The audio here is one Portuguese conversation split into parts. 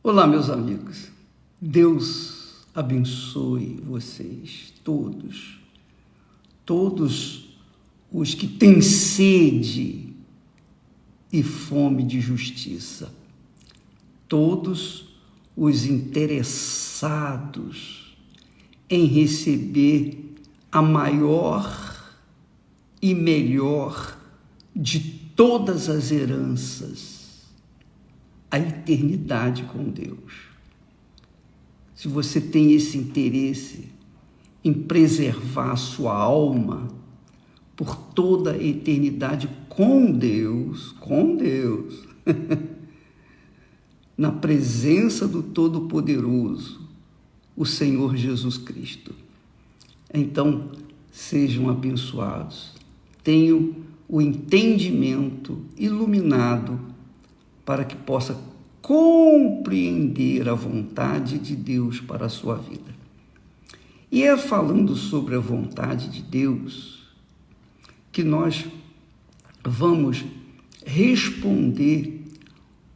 Olá, meus amigos. Deus abençoe vocês, todos os que têm sede e fome de justiça, todos os interessados em receber a maior e melhor de todas as heranças, a eternidade com Deus. Se você tem esse interesse em preservar a sua alma por toda a eternidade com Deus, na presença do Todo-Poderoso, o Senhor Jesus Cristo, então sejam abençoados, tenham o entendimento iluminado para que possa compreender a vontade de Deus para a sua vida. E é falando sobre a vontade de Deus que nós vamos responder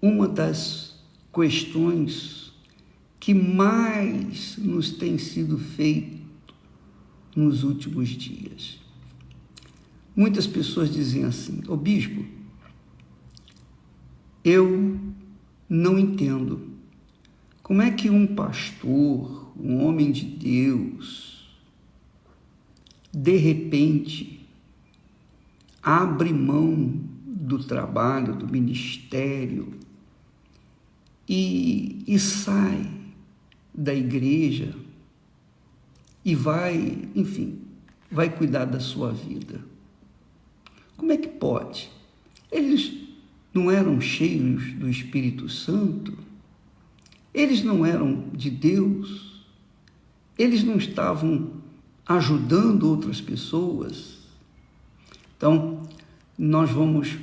uma das questões que mais nos tem sido feito nos últimos dias. Muitas pessoas dizem assim: ô bispo, eu não entendo como é que um pastor, um homem de Deus, de repente abre mão do trabalho, do ministério e sai da igreja e vai cuidar da sua vida. Como é que pode? Eles não eram cheios do Espírito Santo? Eles não eram de Deus? Eles não estavam ajudando outras pessoas? Então, nós vamos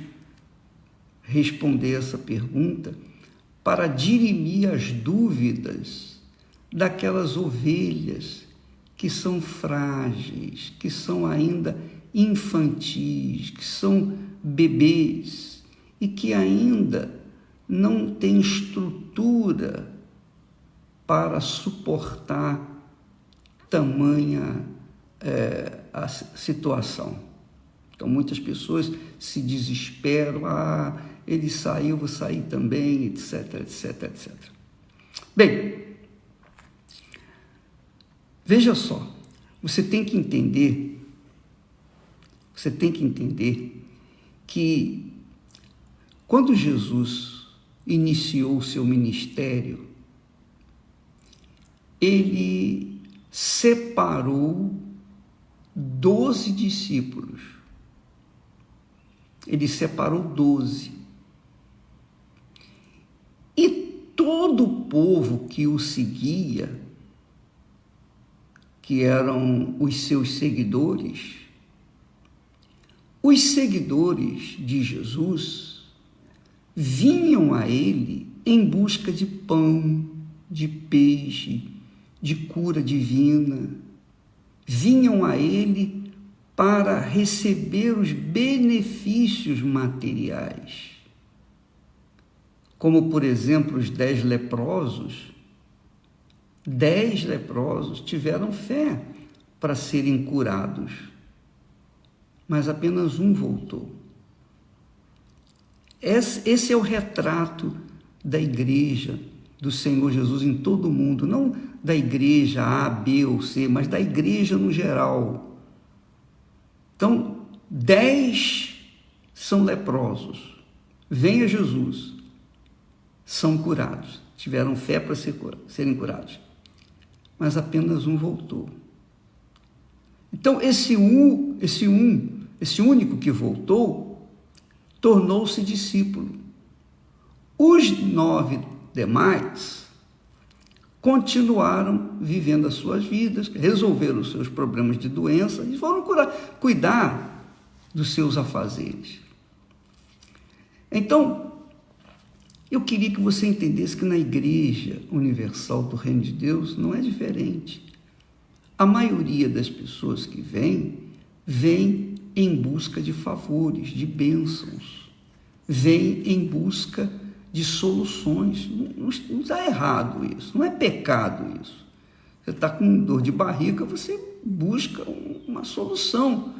responder essa pergunta para dirimir as dúvidas daquelas ovelhas que são frágeis, que são ainda infantis, que são bebês, e que ainda não tem estrutura para suportar tamanha a situação. Então, muitas pessoas se desesperam, ele saiu, eu vou sair também, etc, etc, etc. Bem, veja só, você tem que entender que quando Jesus iniciou o seu ministério, ele separou 12 discípulos. Ele separou 12. E todo o povo que o seguia, que eram os seus seguidores, os seguidores de Jesus vinham a ele em busca de pão, de peixe, de cura divina. Vinham a ele para receber os benefícios materiais. Como, por exemplo, os 10 leprosos. 10 leprosos tiveram fé para serem curados, mas apenas um voltou. Esse é o retrato da igreja do Senhor Jesus em todo o mundo, não da igreja A, B ou C, mas da igreja no geral. Então, 10 são leprosos, vêm a Jesus, são curados, tiveram fé para serem curados, mas apenas um voltou. Então, esse único que voltou, tornou-se discípulo. Os 9 demais continuaram vivendo as suas vidas, resolveram os seus problemas de doença e foram cuidar dos seus afazeres. Então, eu queria que você entendesse que na Igreja Universal do Reino de Deus não é diferente. A maioria das pessoas que vem em busca de favores, de bênçãos, vem em busca de soluções. Não está errado isso, não é pecado isso. Você está com dor de barriga, você busca uma solução,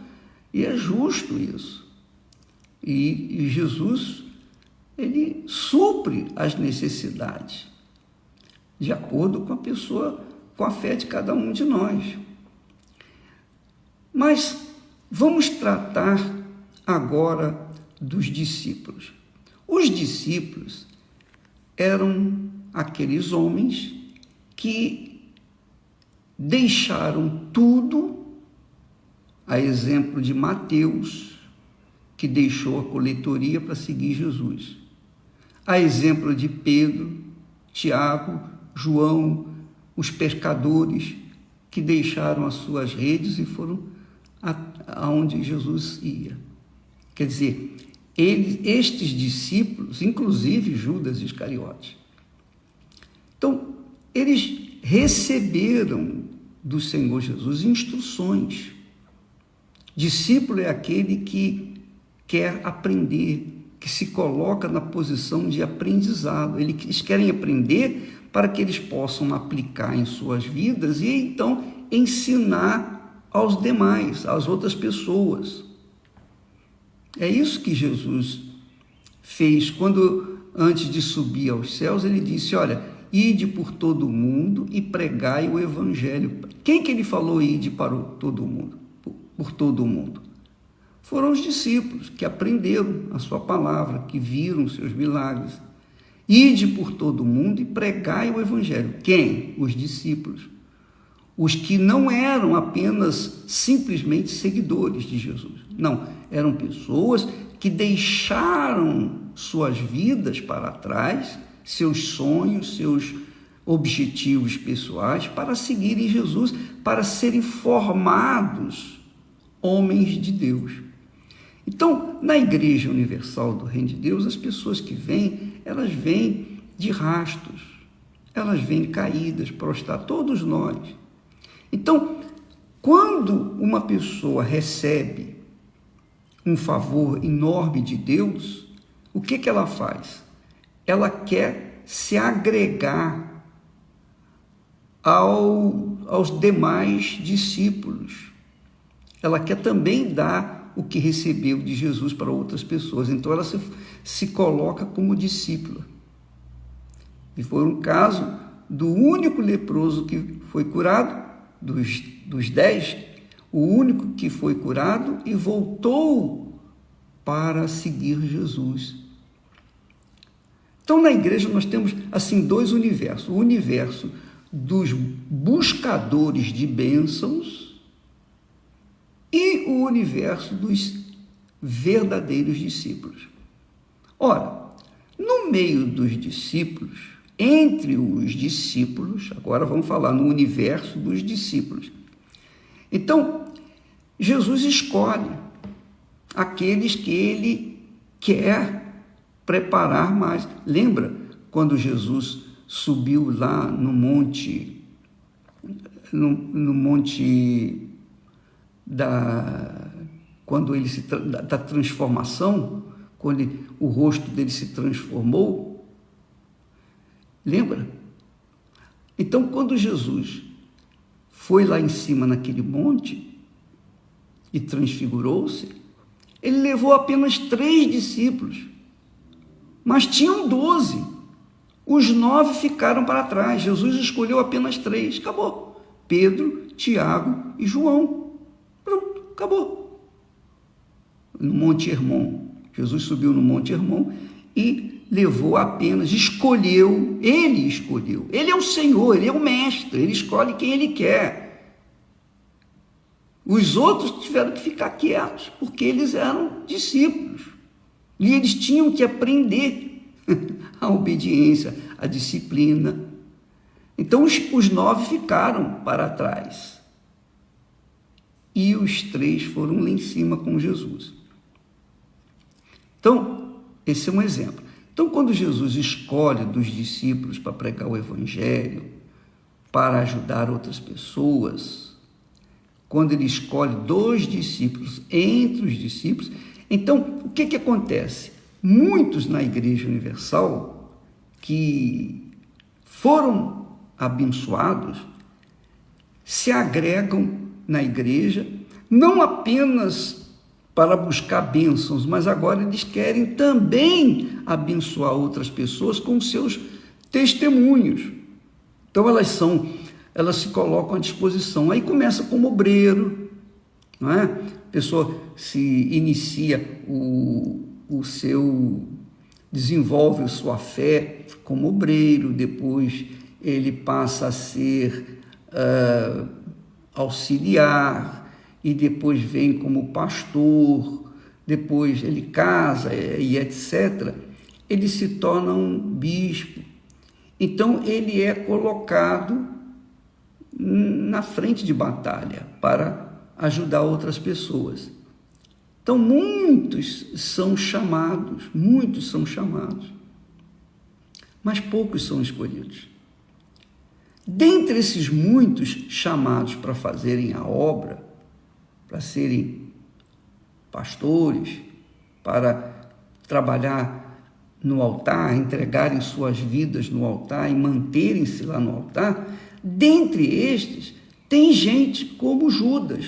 e é justo isso. E Jesus, ele supre as necessidades, de acordo com a pessoa, com a fé de cada um de nós. Mas vamos tratar agora dos discípulos. Os discípulos eram aqueles homens que deixaram tudo, a exemplo de Mateus, que deixou a coletoria para seguir Jesus, a exemplo de Pedro, Tiago, João, os pescadores que deixaram as suas redes e foram aonde Jesus ia. Quer dizer, estes discípulos, inclusive Judas Iscariotes, então, eles receberam do Senhor Jesus instruções. Discípulo é aquele que quer aprender, que se coloca na posição de aprendizado. Eles querem aprender para que eles possam aplicar em suas vidas e então ensinar aos demais, às outras pessoas. É isso que Jesus fez quando, antes de subir aos céus, ele disse: olha, ide por todo o mundo e pregai o evangelho. Quem que ele falou ide para todo o mundo? Por todo o mundo. Foram os discípulos que aprenderam a sua palavra, que viram os seus milagres. Ide por todo o mundo e pregai o evangelho. Quem? Os discípulos. Os que não eram apenas simplesmente seguidores de Jesus. Não, eram pessoas que deixaram suas vidas para trás, seus sonhos, seus objetivos pessoais, para seguirem Jesus, para serem formados homens de Deus. Então, na Igreja Universal do Reino de Deus, as pessoas que vêm, elas vêm de rastos, elas vêm caídas, prostradas, todos nós. Então, quando uma pessoa recebe um favor enorme de Deus, o que ela faz? Ela quer se agregar aos demais discípulos. Ela quer também dar o que recebeu de Jesus para outras pessoas. Então, ela se coloca como discípula. E foi um caso do único leproso que foi curado, dos 10, o único que foi curado e voltou para seguir Jesus. Então, na igreja, nós temos, assim, dois universos. O universo dos buscadores de bênçãos e o universo dos verdadeiros discípulos. Ora, no meio dos discípulos, entre os discípulos, agora vamos falar no universo dos discípulos. Então, Jesus escolhe aqueles que ele quer preparar mais. Lembra quando Jesus subiu lá no monte, quando ele da transformação, quando o rosto dele se transformou? Lembra? Então, quando Jesus foi lá em cima naquele monte e transfigurou-se, ele levou apenas 3 discípulos, mas tinham 12. Os 9 ficaram para trás. Jesus escolheu apenas 3. Acabou. Pedro, Tiago e João. Pronto, acabou. No Monte Hermon. Jesus subiu no Monte Hermon e levou apenas, escolheu. Ele é o Senhor, ele é o mestre, ele escolhe quem ele quer. Os outros tiveram que ficar quietos, porque eles eram discípulos. E eles tinham que aprender a obediência, a disciplina. Então, os 9 ficaram para trás. E os 3 foram lá em cima com Jesus. Então, esse é um exemplo. Então, quando Jesus escolhe dos discípulos para pregar o evangelho, para ajudar outras pessoas, quando ele escolhe 2 discípulos entre os discípulos, então, o que acontece? Muitos na Igreja Universal que foram abençoados se agregam na igreja, não apenas para buscar bênçãos, mas agora eles querem também abençoar outras pessoas com seus testemunhos. Então elas se colocam à disposição. Aí começa como obreiro, não é? A pessoa se inicia desenvolve a sua fé como obreiro, depois ele passa a ser auxiliar, e depois vem como pastor, depois ele casa e etc. Ele se torna um bispo. Então ele é colocado na frente de batalha para ajudar outras pessoas. Então muitos são chamados, mas poucos são escolhidos. Dentre esses muitos chamados para fazerem a obra, para serem pastores, para trabalhar no altar, entregarem suas vidas no altar e manterem-se lá no altar, dentre estes tem gente como Judas.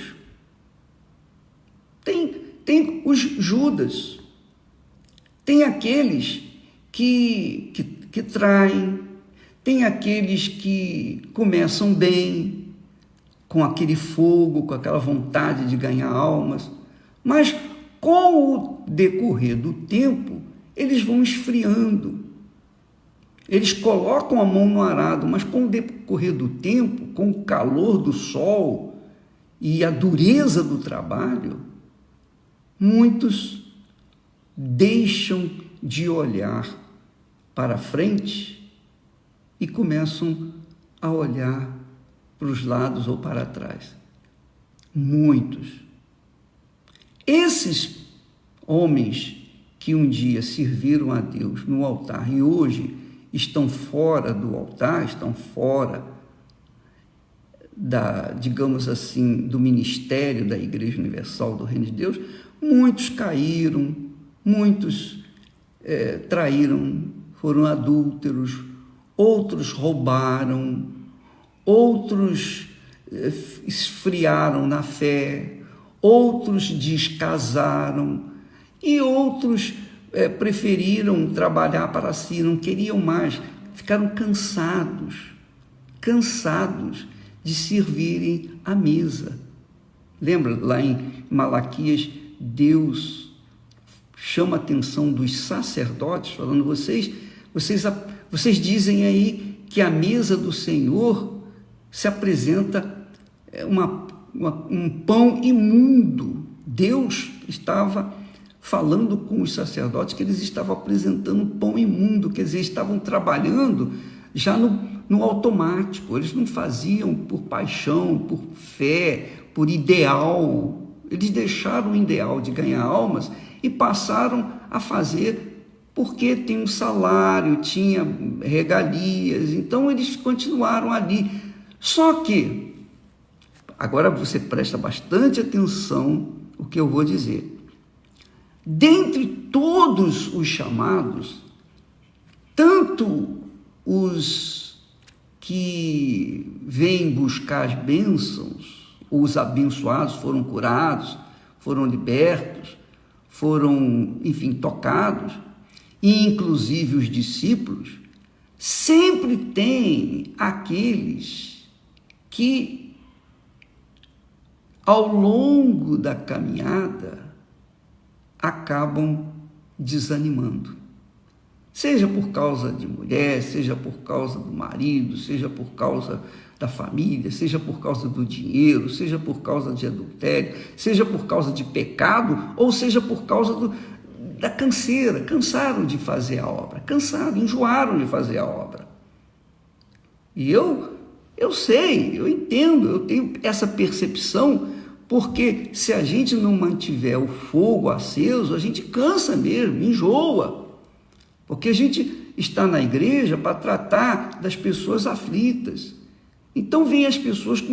Tem os Judas, tem aqueles que traem, tem aqueles que começam bem, com aquele fogo, com aquela vontade de ganhar almas, mas com o decorrer do tempo, eles vão esfriando. Eles colocam a mão no arado, mas com o decorrer do tempo, com o calor do sol e a dureza do trabalho, muitos deixam de olhar para frente e começam a olhar para os lados ou para trás. Muitos. Esses homens que um dia serviram a Deus no altar e hoje estão fora do altar, estão fora digamos assim, do ministério da Igreja Universal do Reino de Deus, muitos caíram, muitos traíram, foram adúlteros, outros roubaram, outros esfriaram na fé, outros descasaram e outros preferiram trabalhar para si, não queriam mais, ficaram cansados de servirem à mesa. Lembra lá em Malaquias, Deus chama a atenção dos sacerdotes, falando, vocês dizem aí que a mesa do Senhor se apresenta um pão imundo. Deus estava falando com os sacerdotes que eles estavam apresentando um pão imundo, quer dizer, estavam trabalhando já no automático, eles não faziam por paixão, por fé, por ideal. Eles deixaram o ideal de ganhar almas e passaram a fazer porque tem um salário, tinha regalias, então eles continuaram ali. Só que, agora você presta bastante atenção no que eu vou dizer. Dentre todos os chamados, tanto os que vêm buscar as bênçãos, os abençoados foram curados, foram libertos, foram, enfim, tocados, e inclusive os discípulos, sempre tem aqueles que, ao longo da caminhada, acabam desanimando. Seja por causa de mulher, seja por causa do marido, seja por causa da família, seja por causa do dinheiro, seja por causa de adultério, seja por causa de pecado, ou seja por causa da canseira, cansaram de fazer a obra, enjoaram de fazer a obra. E eu sei, eu entendo, eu tenho essa percepção, porque se a gente não mantiver o fogo aceso, a gente cansa mesmo, enjoa. Porque a gente está na igreja para tratar das pessoas aflitas. Então vem as pessoas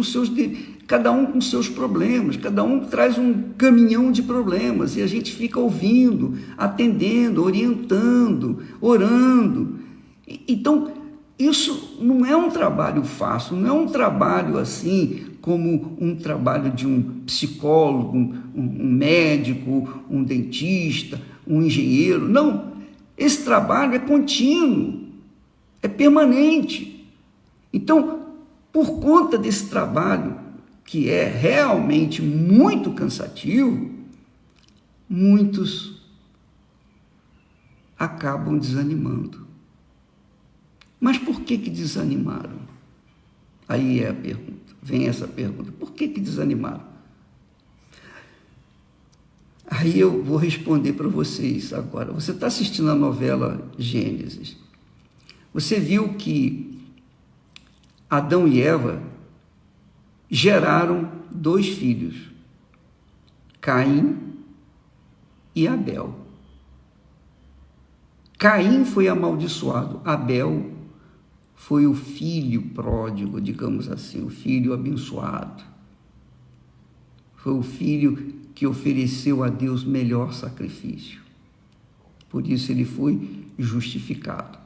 cada um com seus problemas, cada um traz um caminhão de problemas, e a gente fica ouvindo, atendendo, orientando, orando. Então, isso não é um trabalho fácil, não é um trabalho assim como um trabalho de um psicólogo, um médico, um dentista, um engenheiro. Não, esse trabalho é contínuo, é permanente. Então, por conta desse trabalho, que é realmente muito cansativo, muitos acabam desanimando. Mas por que desanimaram? Aí é a pergunta, vem essa pergunta, por que desanimaram? Aí eu vou responder para vocês agora. Você está assistindo a novela Gênesis. Você viu que Adão e Eva geraram 2 filhos, Caim e Abel. Caim foi amaldiçoado, Abel foi o filho pródigo, digamos assim, o filho abençoado. Foi o filho que ofereceu a Deus melhor sacrifício. Por isso ele foi justificado.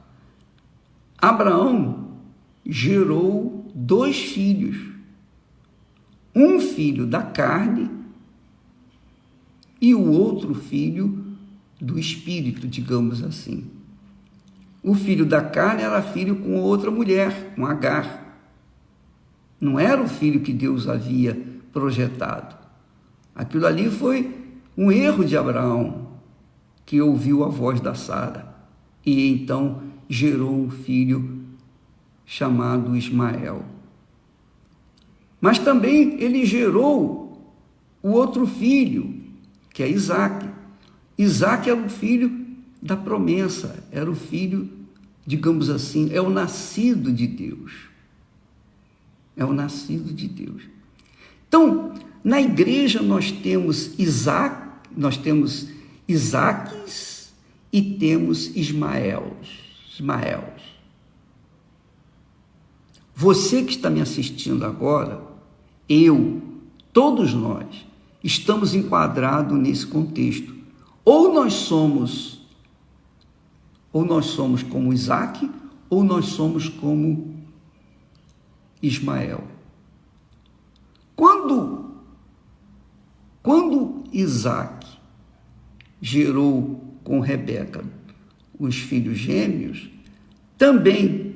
Abraão gerou 2 filhos. Um filho da carne e o outro filho do espírito, digamos assim. O filho da carne era filho com outra mulher, com Agar. Não era o filho que Deus havia projetado. Aquilo ali foi um erro de Abraão, que ouviu a voz da Sara e então gerou um filho chamado Ismael. Mas também ele gerou o outro filho, que é Isaque. Isaque era o filho da promessa, era o filho, digamos assim, é o nascido de Deus. É o nascido de Deus. Então, na igreja nós temos Isaques e temos Ismaéls. Você que está me assistindo agora, todos nós, estamos enquadrados nesse contexto. Ou nós somos como Isaque, ou nós somos como Ismael. Quando Isaque gerou com Rebeca os filhos gêmeos, também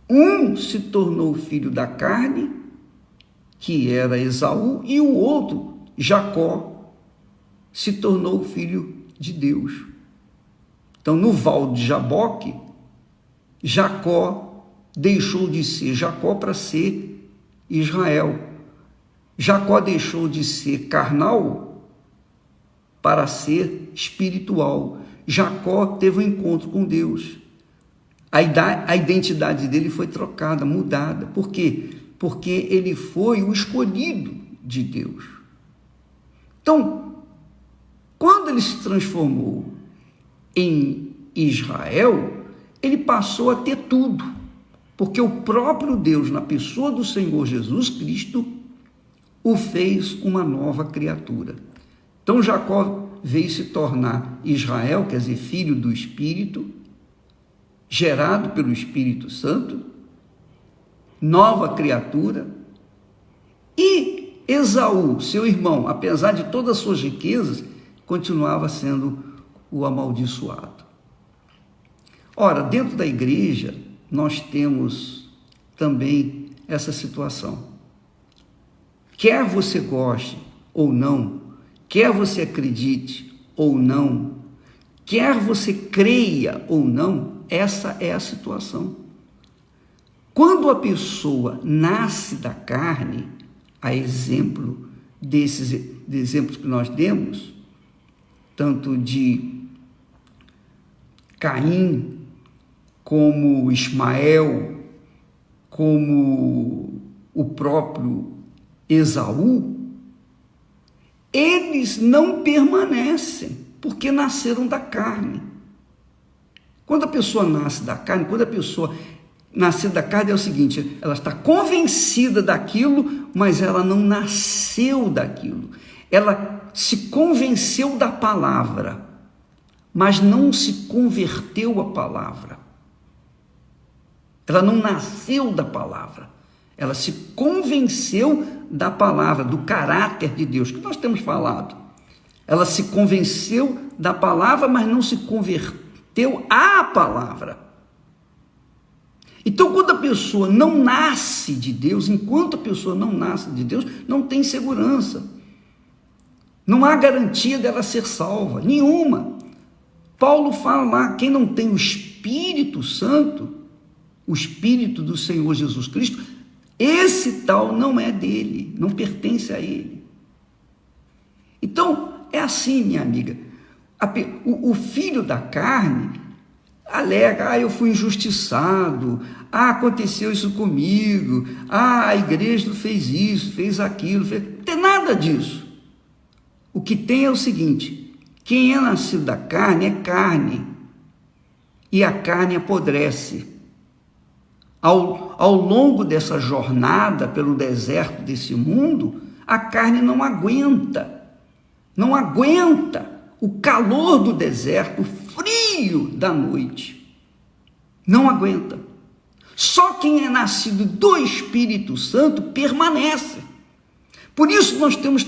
um se tornou filho da carne, que era Esaú, e o outro, Jacó, se tornou filho de Deus. Então, no val de Jaboque, Jacó deixou de ser Jacó para ser Israel. Jacó deixou de ser carnal para ser espiritual. Jacó teve um encontro com Deus. A identidade dele foi trocada, mudada. Por quê? Porque ele foi o escolhido de Deus. Então, quando ele se transformou em Israel, ele passou a ter tudo, porque o próprio Deus, na pessoa do Senhor Jesus Cristo, o fez uma nova criatura. Então Jacó veio se tornar Israel, quer dizer, filho do Espírito, gerado pelo Espírito Santo, nova criatura, e Esaú, seu irmão, apesar de todas as suas riquezas, continuava sendo o amaldiçoado. Ora, dentro da igreja, nós temos também essa situação. Quer você goste ou não, quer você acredite ou não, quer você creia ou não, essa é a situação. Quando a pessoa nasce da carne, a exemplo desses exemplos que nós demos, tanto de Caim, como Ismael, como o próprio Esaú, eles não permanecem, porque nasceram da carne. Quando a pessoa nasce da carne, quando a pessoa nascer da carne é o seguinte, ela está convencida daquilo, mas ela não nasceu daquilo. Ela se convenceu da palavra, mas não se converteu à palavra. Ela não nasceu da palavra. Ela se convenceu da palavra, do caráter de Deus, que nós temos falado. Ela se convenceu da palavra, mas não se converteu à palavra. Então, quando a pessoa não nasce de Deus, enquanto a pessoa não nasce de Deus, não tem segurança. Não há garantia dela ser salva, nenhuma. Paulo fala lá, quem não tem o Espírito Santo, o Espírito do Senhor Jesus Cristo, esse tal não é dele, não pertence a ele. Então, é assim, minha amiga, o filho da carne alega, eu fui injustiçado, aconteceu isso comigo, a igreja fez isso, fez aquilo, não tem nada disso. O que tem é o seguinte, quem é nascido da carne é carne, e a carne apodrece. Ao longo dessa jornada pelo deserto desse mundo, a carne não aguenta o calor do deserto, o frio da noite, não aguenta. Só quem é nascido do Espírito Santo permanece. Por isso nós temos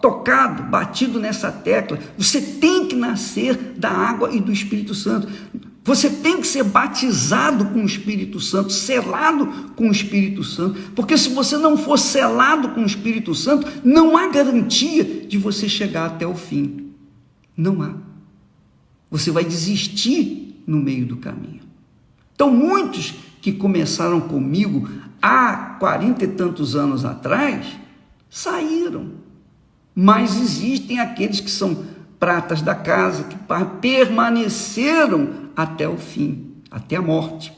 tocado, batido nessa tecla, você tem que nascer da água e do Espírito Santo. Você tem que ser batizado com o Espírito Santo, selado com o Espírito Santo, porque se você não for selado com o Espírito Santo, não há garantia de você chegar até o fim. Não há. Você vai desistir no meio do caminho. Então, muitos que começaram comigo há 40 e tantos anos atrás, saíram. Mas existem aqueles que são pratas da casa, que permaneceram até o fim, até a morte.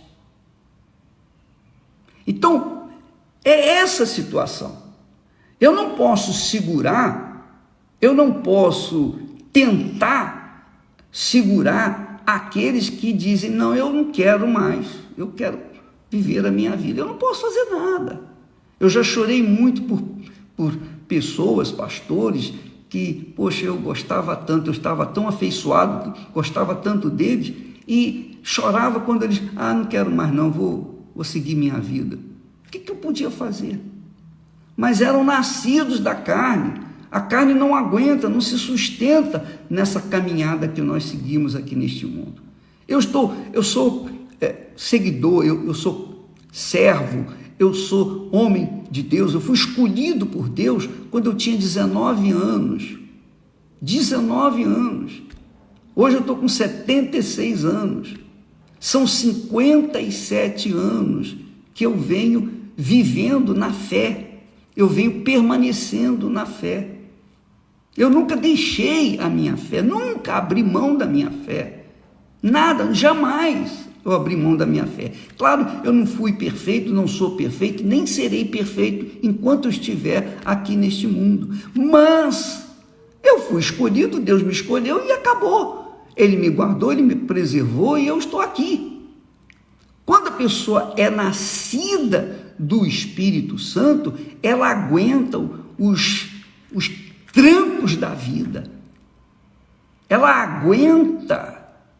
Então, é essa situação. Eu não posso segurar, eu não posso tentar segurar aqueles que dizem, não, eu não quero mais, eu quero viver a minha vida. Eu não posso fazer nada. Eu já chorei muito por pessoas, pastores, que, poxa, eu gostava tanto, eu estava tão afeiçoado, gostava tanto deles, e chorava quando eles, não quero mais não, vou seguir minha vida. O que eu podia fazer? Mas eram nascidos da carne, a carne não aguenta, não se sustenta nessa caminhada que nós seguimos aqui neste mundo. Eu sou seguidor, eu sou servo, eu sou homem de Deus, eu fui escolhido por Deus quando eu tinha 19 anos. 19 anos. Hoje eu estou com 76 anos. São 57 anos que eu venho vivendo na fé. Eu venho permanecendo na fé. Eu nunca deixei a minha fé, nunca abri mão da minha fé. Nada, jamais eu abri mão da minha fé. Claro, eu não fui perfeito, não sou perfeito, nem serei perfeito enquanto eu estiver aqui neste mundo. Mas eu fui escolhido, Deus me escolheu e acabou. Ele me guardou, Ele me preservou e eu estou aqui. Quando a pessoa é nascida do Espírito Santo, ela aguenta os trancos da vida. Ela aguenta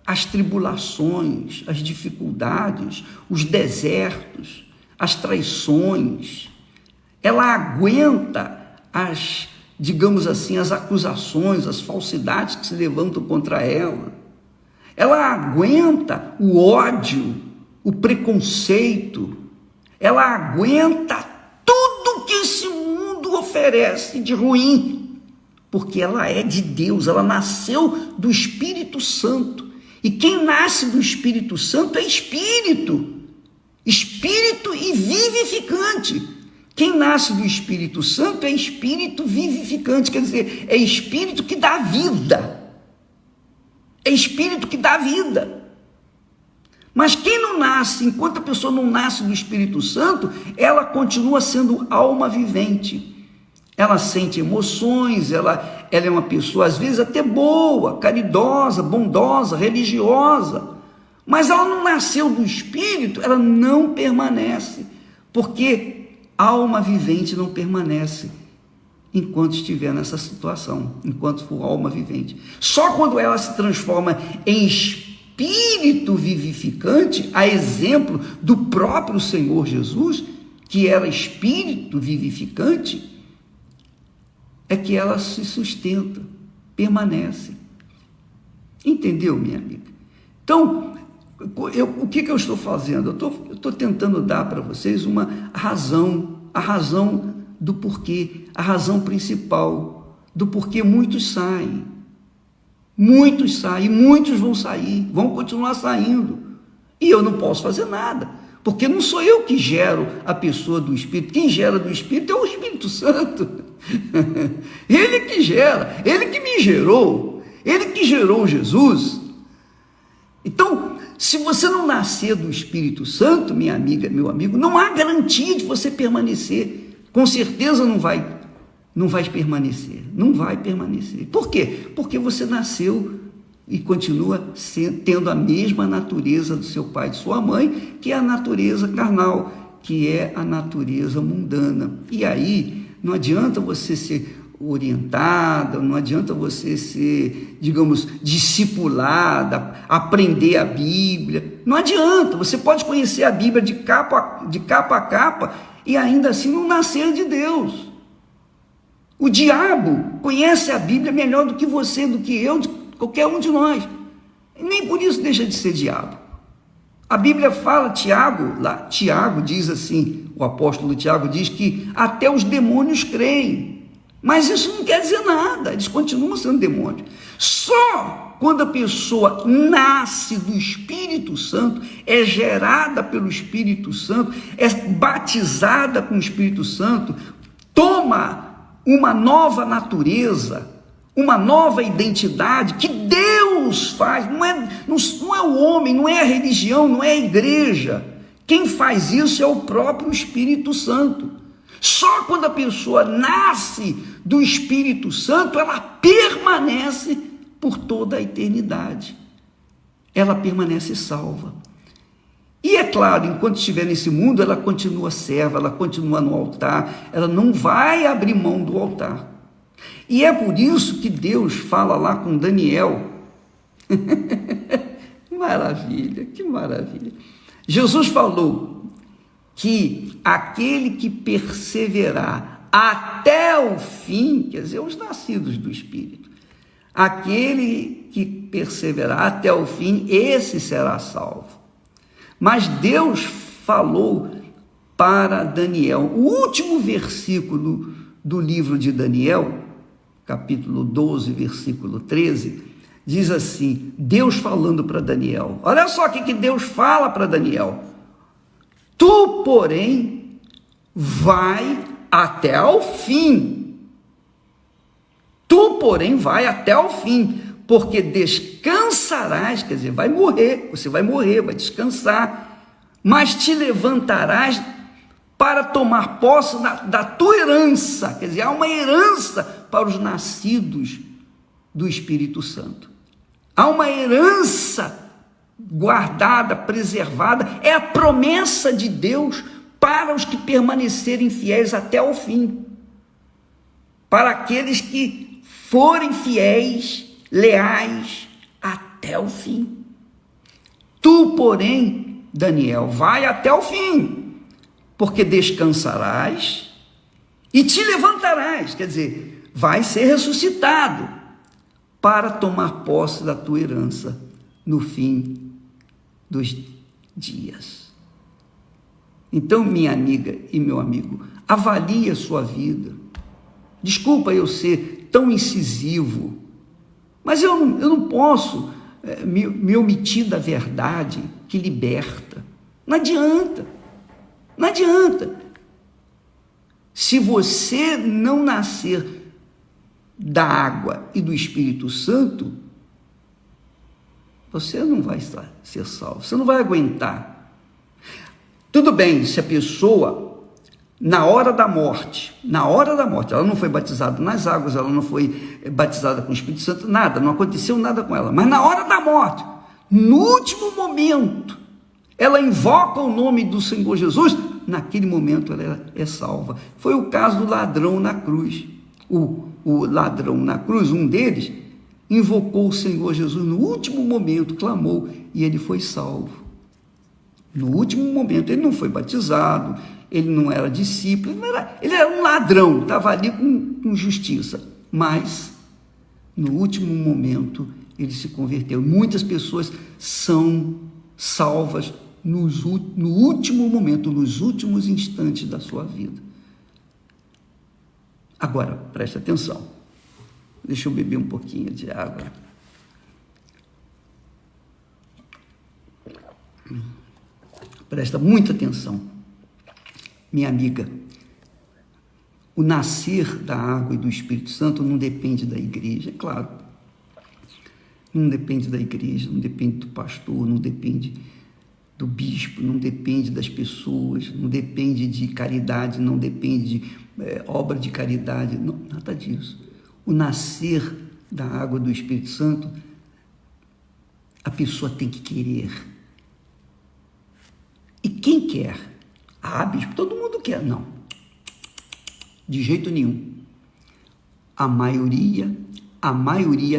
as tribulações, as dificuldades, os desertos, as traições. Ela aguenta digamos assim, as acusações, as falsidades que se levantam contra ela. Ela aguenta o ódio, o preconceito. Ela aguenta tudo que esse mundo oferece de ruim, porque ela é de Deus, ela nasceu do Espírito Santo. E quem nasce do Espírito Santo é espírito e vivificante. Quem nasce do Espírito Santo é espírito vivificante, quer dizer, é espírito que dá vida. É espírito que dá vida. Mas quem não nasce, enquanto a pessoa não nasce do Espírito Santo, ela continua sendo alma vivente. Ela sente emoções, ela é uma pessoa, às vezes, até boa, caridosa, bondosa, religiosa. Mas ela não nasceu do Espírito, ela não permanece, porque alma vivente não permanece enquanto estiver nessa situação, enquanto for alma vivente. Só quando ela se transforma em espírito espírito vivificante, a exemplo do próprio Senhor Jesus, que era espírito vivificante, é que ela se sustenta, permanece. Entendeu, minha amiga? Então, o que eu estou fazendo? Eu estou tentando dar para vocês uma razão, a razão do porquê, a razão principal do porquê muitos saem, muitos vão sair, vão continuar saindo, e eu não posso fazer nada, porque não sou eu que gero a pessoa do Espírito. Quem gera do Espírito é o Espírito Santo. Ele que gera, ele que me gerou, ele que gerou Jesus. Então, se você não nascer do Espírito Santo, minha amiga, meu amigo, não há garantia de você permanecer. Com certeza não vai permanecer, não vai permanecer. Por quê? Porque você nasceu e continua tendo a mesma natureza do seu pai e de sua mãe, que é a natureza carnal, que é a natureza mundana. E aí, não adianta você ser orientada, não adianta você ser, digamos, discipulada, aprender a Bíblia, não adianta. Você pode conhecer a Bíblia de capa a capa e ainda assim não nascer de Deus. O diabo conhece a Bíblia melhor do que você, do que eu, de qualquer um de nós. E nem por isso deixa de ser diabo. A Bíblia fala, Tiago diz assim, o apóstolo Tiago diz que até os demônios creem. Mas isso não quer dizer nada, eles continuam sendo demônios. Só quando a pessoa nasce do Espírito Santo, é gerada pelo Espírito Santo, é batizada com o Espírito Santo, toma uma nova natureza, uma nova identidade que Deus faz, não é o homem, não é a religião, não é a igreja. Quem faz isso é o próprio Espírito Santo. Só quando a pessoa nasce do Espírito Santo, ela permanece por toda a eternidade. Ela permanece salva. E é claro, enquanto estiver nesse mundo, ela continua serva, ela continua no altar, ela não vai abrir mão do altar. E é por isso que Deus fala lá com Daniel. Maravilha, que maravilha. Jesus falou que aquele que perseverar até o fim, quer dizer, os nascidos do Espírito, aquele que perseverar até o fim, esse será salvo. Mas Deus falou para Daniel, o último versículo do livro de Daniel, capítulo 12, versículo 13, diz assim, Deus falando para Daniel, olha só o que Deus fala para Daniel: tu, porém, vai até ao fim. Tu, porém, vai até ao fim, porque descansarás, quer dizer, vai morrer, você vai morrer, vai descansar, mas te levantarás para tomar posse da tua herança, quer dizer, há uma herança para os nascidos do Espírito Santo. Há uma herança guardada, preservada, é a promessa de Deus para os que permanecerem fiéis até o fim, para aqueles que forem fiéis, leais até o fim. Tu, porém, Daniel, vai até o fim, porque descansarás e te levantarás, quer dizer, vai ser ressuscitado para tomar posse da tua herança no fim dos dias. Então, minha amiga e meu amigo, avalie a sua vida. Desculpa eu ser tão incisivo, mas eu não posso me omitir da verdade que liberta. Não adianta, não adianta. Se você não nascer da água e do Espírito Santo, você não vai ser salvo, você não vai aguentar. Tudo bem, se a pessoa, na hora da morte, ela não foi batizada nas águas, ela não foi batizada com o Espírito Santo, nada, não aconteceu nada com ela, mas na hora da morte, no último momento, ela invoca o nome do Senhor Jesus, naquele momento ela é salva. Foi o caso do ladrão na cruz. O ladrão na cruz, um deles, invocou o Senhor Jesus no último momento, clamou, e ele foi salvo. No último momento, ele não foi batizado, ele não era discípulo, ele era um ladrão, estava ali com justiça, mas no último momento ele se converteu. Muitas pessoas são salvas no último momento, nos últimos instantes da sua vida. Agora, preste atenção. Deixa eu beber um pouquinho de água. Presta muita atenção, minha amiga. O nascer da água e do Espírito Santo não depende da igreja, é claro. Não depende da igreja, não depende do pastor, não depende do bispo, não depende das pessoas, não depende de caridade, não depende de obra de caridade, não, nada disso. O nascer da água e do Espírito Santo, a pessoa tem que querer. E quem quer? Ah, bispo, todo mundo quer. Não, de jeito nenhum. A maioria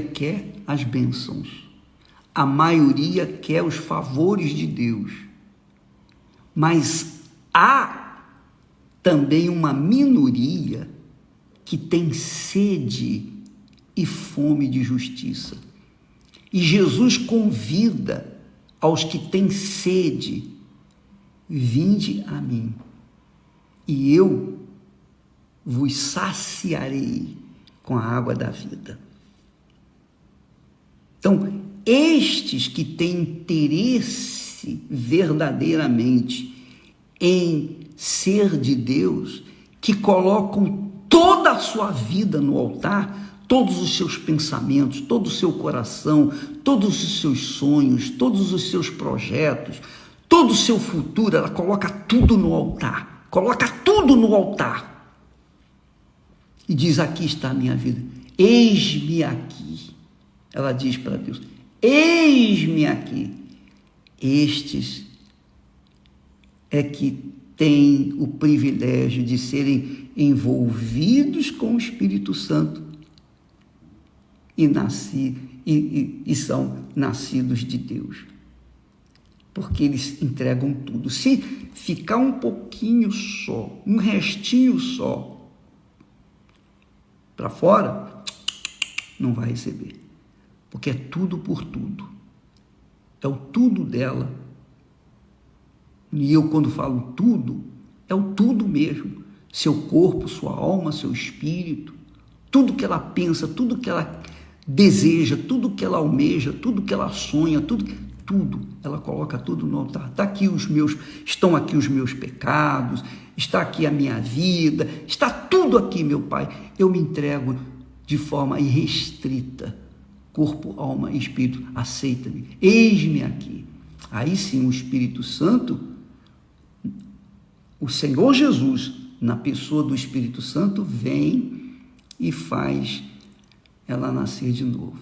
quer as bênçãos. A maioria quer os favores de Deus. Mas há também uma minoria que tem sede e fome de justiça. E Jesus convida aos que têm sede: vinde a mim, e eu vos saciarei com a água da vida. Então, estes que têm interesse verdadeiramente em ser de Deus, que colocam toda a sua vida no altar, todos os seus pensamentos, todo o seu coração, todos os seus sonhos, todos os seus projetos, todo o seu futuro, ela coloca tudo no altar, coloca tudo no altar. E diz: aqui está a minha vida, eis-me aqui. Ela diz para Deus: eis-me aqui. Estes é que têm o privilégio de serem envolvidos com o Espírito Santo e são nascidos de Deus. Porque eles entregam tudo. Se ficar um pouquinho só, um restinho só para fora, não vai receber. Porque é tudo por tudo. É o tudo dela. E eu, quando falo tudo, é o tudo mesmo. Seu corpo, sua alma, seu espírito, tudo que ela pensa, tudo que ela deseja, tudo que ela almeja, tudo que ela sonha, tudo, ela coloca tudo no altar. Estão aqui os meus pecados, está aqui a minha vida, está tudo aqui, meu Pai. Eu me entrego de forma irrestrita, corpo, alma e espírito. Aceita-me, eis-me aqui. Aí sim o Espírito Santo, o Senhor Jesus, na pessoa do Espírito Santo, vem e faz ela nascer de novo.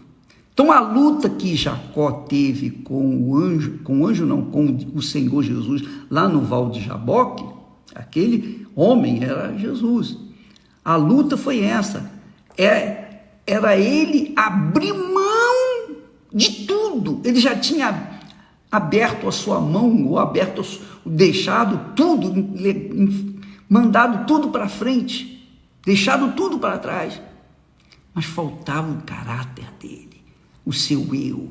Então, a luta que Jacó teve com o Senhor Jesus, lá no Val de Jaboque, aquele homem era Jesus. A luta foi essa. Era ele abrir mão de tudo. Ele já tinha aberto a sua mão, ou deixado tudo, mandado tudo para frente, deixado tudo para trás. Mas faltava o caráter dele, o seu eu,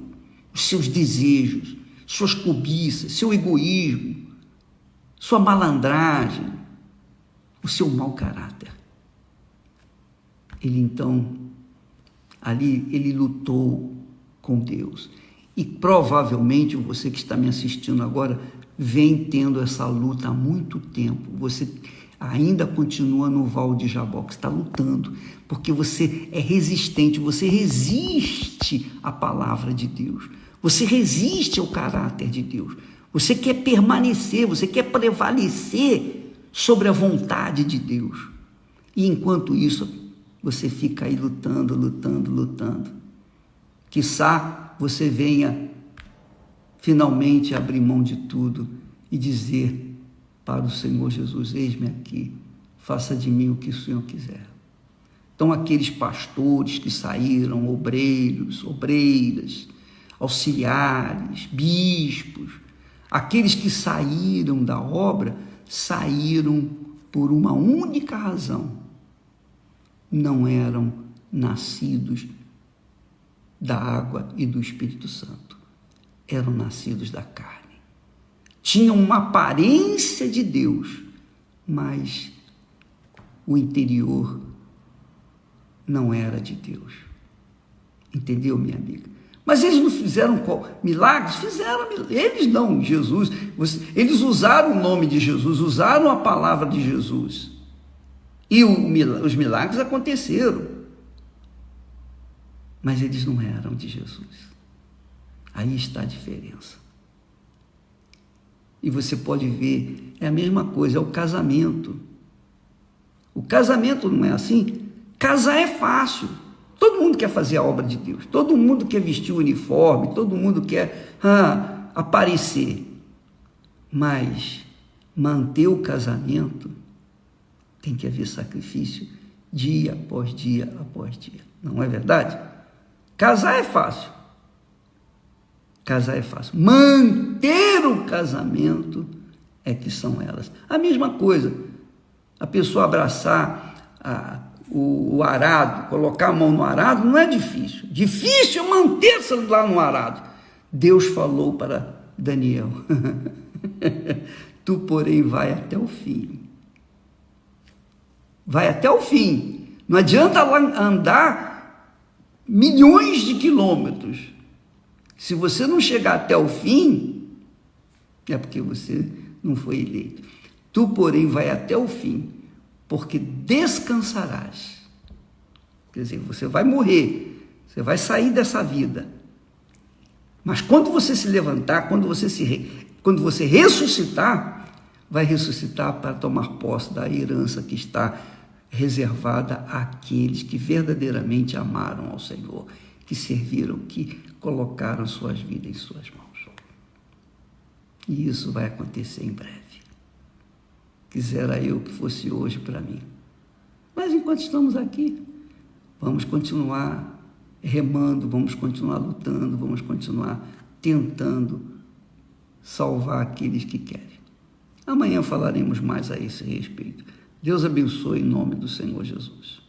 os seus desejos, suas cobiças, seu egoísmo, sua malandragem, o seu mau caráter. Ele então, ali, ele lutou com Deus. E provavelmente você que está me assistindo agora vem tendo essa luta há muito tempo. Você ainda continua no Val de Jaboque, está lutando, porque você é resistente, você resiste à palavra de Deus, você resiste ao caráter de Deus, você quer permanecer, você quer prevalecer sobre a vontade de Deus. E enquanto isso, você fica aí lutando. Quiçá você venha finalmente abrir mão de tudo e dizer para o Senhor Jesus: eis-me aqui, faça de mim o que o Senhor quiser. Então, aqueles pastores que saíram, obreiros, obreiras, auxiliares, bispos, aqueles que saíram da obra, saíram por uma única razão: não eram nascidos da água e do Espírito Santo, eram nascidos da carne. Tinham uma aparência de Deus, mas o interior não era de Deus. Entendeu, minha amiga? Mas eles não fizeram milagres? Fizeram, eles não, Jesus. Eles usaram o nome de Jesus, usaram a palavra de Jesus. E os milagres aconteceram. Mas eles não eram de Jesus. Aí está a diferença. E você pode ver, é a mesma coisa, é o casamento. O casamento não é assim? Casar é fácil. Todo mundo quer fazer a obra de Deus. Todo mundo quer vestir o uniforme. Todo mundo quer aparecer. Mas manter o casamento tem que haver sacrifício dia após dia após dia. Não é verdade? Casar é fácil. Casar é fácil. Manter o casamento é que são elas. A mesma coisa, a pessoa abraçar o arado, colocar a mão no arado, não é difícil. Difícil é manter-se lá no arado. Deus falou para Daniel: tu, porém, vai até o fim. Vai até o fim. Não adianta lá andar milhões de quilômetros. Se você não chegar até o fim, é porque você não foi eleito. Tu, porém, vai até o fim, porque descansarás. Quer dizer, você vai morrer, você vai sair dessa vida. Mas quando você se levantar, quando você ressuscitar, vai ressuscitar para tomar posse da herança que está reservada àqueles que verdadeiramente amaram ao Senhor, que serviram, que colocaram suas vidas em suas mãos. E isso vai acontecer em breve. Quisera eu que fosse hoje para mim. Mas enquanto estamos aqui, vamos continuar remando, vamos continuar lutando, vamos continuar tentando salvar aqueles que querem. Amanhã falaremos mais a esse respeito. Deus abençoe em nome do Senhor Jesus.